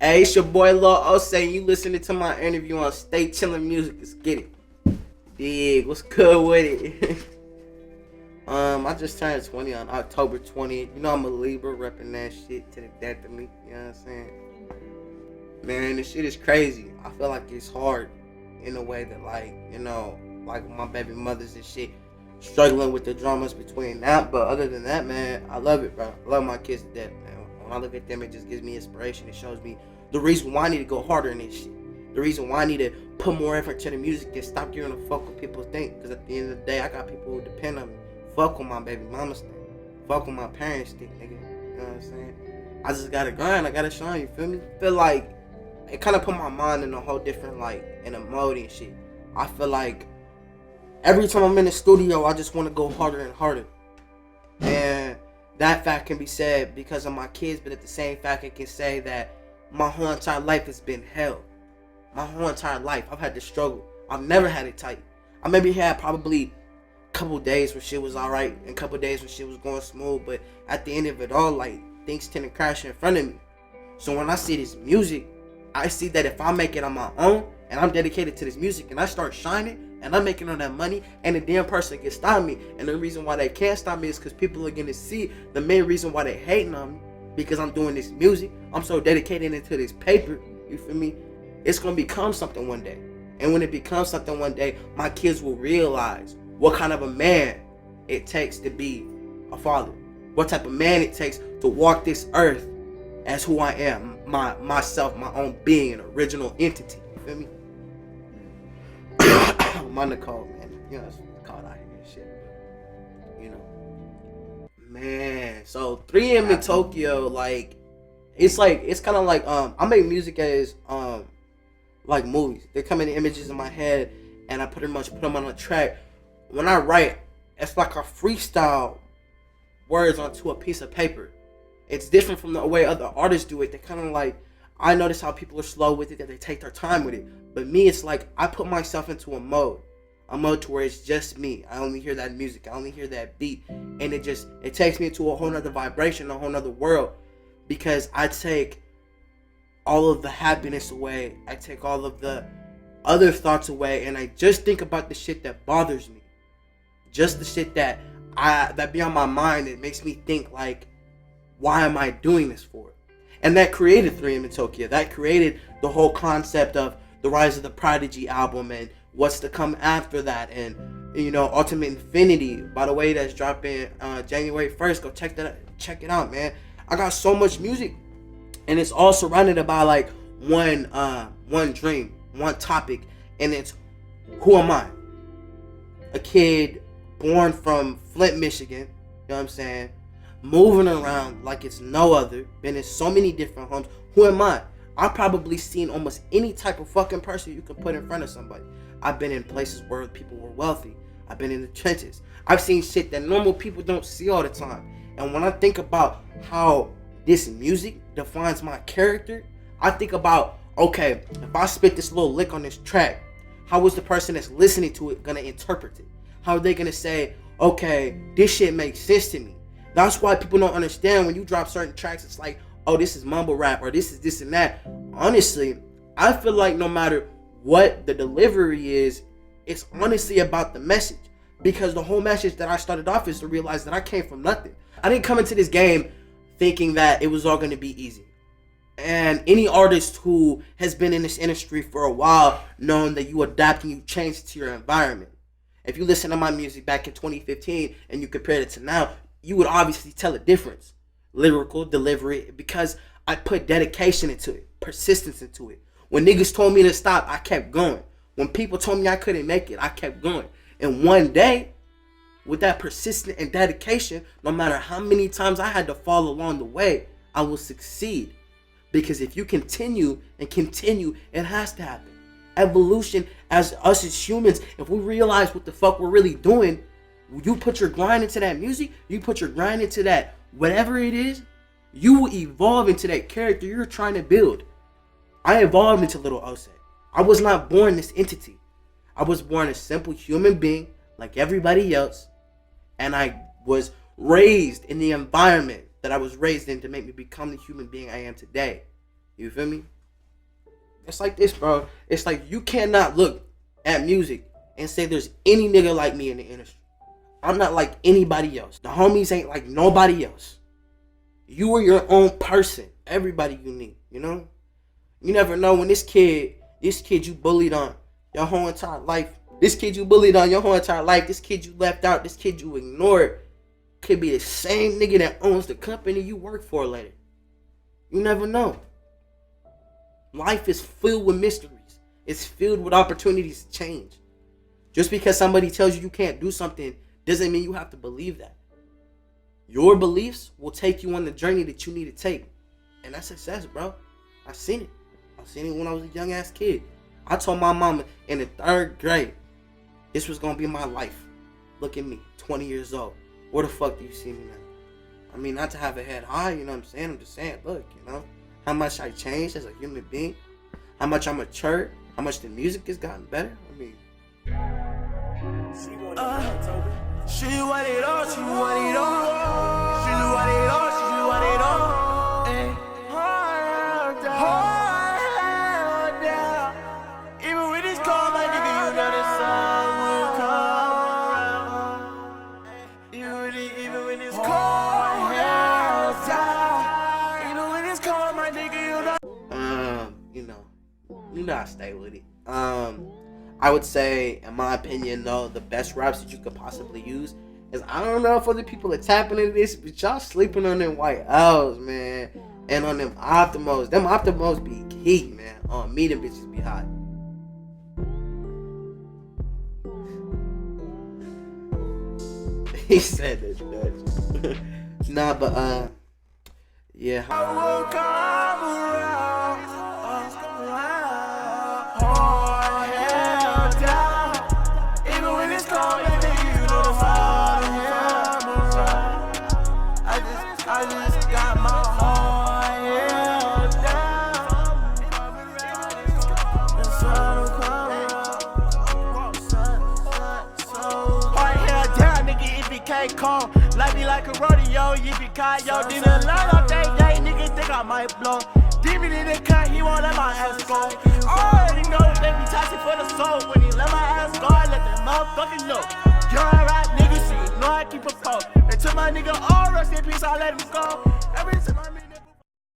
Hey, it's your boy Lil Osae. You listening to my interview on Stay Chillin Music. Let's get it. Big, what's good with it? I just turned 20 on October 20th. You know I'm a Libra, repping that shit to the death of me. You know what I'm saying? Man, this shit is crazy. I feel like it's hard in a way that, like my baby mothers and shit, struggling with the dramas between that. But other than that, man, I love it, bro. I love my kids to death, man. When I look at them, it just gives me inspiration. It shows me the reason why I need to go harder in this shit. The reason why I need to put more effort to the music and stop giving a fuck what people think. Because at the end of the day, I got people who depend on me. Fuck what my baby mamas think. Fuck what my parents think, nigga. You know what I'm saying? I just gotta grind. I gotta shine, you feel me? Feel like it kind of put my mind in a whole different, in a mode and shit. I feel like every time I'm in the studio, I just want to go harder and harder. And that fact can be said because of my kids, but at the same fact, it can say that my whole entire life has been hell. My whole entire life, I've had to struggle. I've never had it tight. I maybe had probably a couple days where shit was alright and a couple days where shit was going smooth, but at the end of it all, things tend to crash in front of me. So when I see this music, I see that if I make it on my own and I'm dedicated to this music and I start shining and I'm making all that money and the damn person can stop me, and the reason why they can't stop me is because people are gonna see the main reason why they hating on me, because I'm doing this music. I'm so dedicated into this paper, you feel me? It's gonna become something one day. And when it becomes something one day, my kids will realize what kind of a man it takes to be a father. What type of man it takes to walk this earth as who I am, myself, my own being, an original entity. You feel me? My Nicole, man. You know, it's called out here and shit. You know. Man. So 3M in Tokyo, it's kind of like, I make music as, like movies. They come in images in my head and I pretty much put them on a track. When I write, it's like a freestyle words onto a piece of paper. It's different from the way other artists do it. They kind of I notice how people are slow with it, that they take their time with it. But me, it's like I put myself into a mode to where it's just me. I only hear that music. I only hear that beat. And it takes me into a whole nother vibration, a whole nother world. Because I take all of the happiness away. I take all of the other thoughts away. And I just think about the shit that bothers me. Just the shit that be on my mind. It makes me think why am I doing this for? And that created 3M in Tokyo. That created the whole concept of the Rise of the Prodigy album and what's to come after that. And, Ultimate Infinity, by the way, that's dropping January 1st. Go check it out, man. I got so much music. And it's all surrounded by one dream, one topic. And it's, who am I? A kid born from Flint, Michigan. You know what I'm saying? Moving around like it's no other, been in so many different homes. Who am I? I've probably seen almost any type of fucking person you can put in front of somebody. I've been in places where people were wealthy. I've been in the trenches. I've seen shit that normal people don't see all the time. And when I think about how this music defines my character, I think about, okay, if I spit this little lick on this track, how is the person that's listening to it gonna interpret it? How are they gonna say, okay, this shit makes sense to me? That's why people don't understand when you drop certain tracks. It's like, oh, this is mumble rap or this is this and that. Honestly, I feel like no matter what the delivery is, it's honestly about the message. Because the whole message that I started off is to realize that I came from nothing. I didn't come into this game thinking that it was all going to be easy. And any artist who has been in this industry for a while, knowing that you adapt and you change to your environment. If you listen to my music back in 2015 and you compare it to now, you would obviously tell a difference. Lyrical delivery, because I put dedication into it, persistence into it. When niggas told me to stop, I kept going. When people told me I couldn't make it, I kept going. And one day, with that persistence and dedication, no matter how many times I had to fall along the way, I will succeed. Because if you continue and continue, it has to happen. Evolution, as us as humans, if we realize what the fuck we're really doing, you put your grind into that music, you put your grind into that whatever it is, you will evolve into that character you're trying to build. I evolved into Lil Osae. I was not born this entity. I was born a simple human being like everybody else, and I was raised in the environment that I was raised in to make me become the human being I am today. You feel me? It's like this, bro. It's like you cannot look at music and say there's any nigga like me in the industry. I'm not like anybody else. The homies ain't like nobody else. You are your own person. Everybody unique, you know? You never know when this kid you bullied on your whole entire life. This kid you bullied on your whole entire life. This kid you left out. This kid you ignored. Could be the same nigga that owns the company you work for later. You never know. Life is filled with mysteries. It's filled with opportunities to change. Just because somebody tells you can't do something doesn't mean you have to believe that. Your beliefs will take you on the journey that you need to take. And that's success, bro. I seen it. I seen it when I was a young ass kid. I told my mama in the 3rd grade, this was gonna be my life. Look at me, 20 years old. Where the fuck do you see me now? I mean, not to have a head high, you know what I'm saying? I'm just saying, look, you know, how much I changed as a human being, how much I matured, how much the music has gotten better. I mean, she want it all, she want it all. She want it all, she want it all. Hold down. Even when it's cold, my nigga, you know the sun will come. Even when it's cold, hell down. Even when it's cold, my nigga, you know I stay with it. I would say, in my opinion, though, the best raps that you could possibly use is, I don't know if other people are tapping into this, but y'all sleeping on them white L's, man, and on them Optimos. Them Optimos be key, man. On me, them bitches be hot. He said that. Nah, but yeah. I will come around. Calm. Life be like a rodeo, yippee-ki-yo. Didn't learn all day, niggas think I might blow. Demon in the cut, he won't let my ass go. Already know they be toxic for the soul. When he let my ass go, I let that motherfucking know. You're a rap nigga, so you know I keep a pole. They took my nigga all rest in peace, I let him go. Every time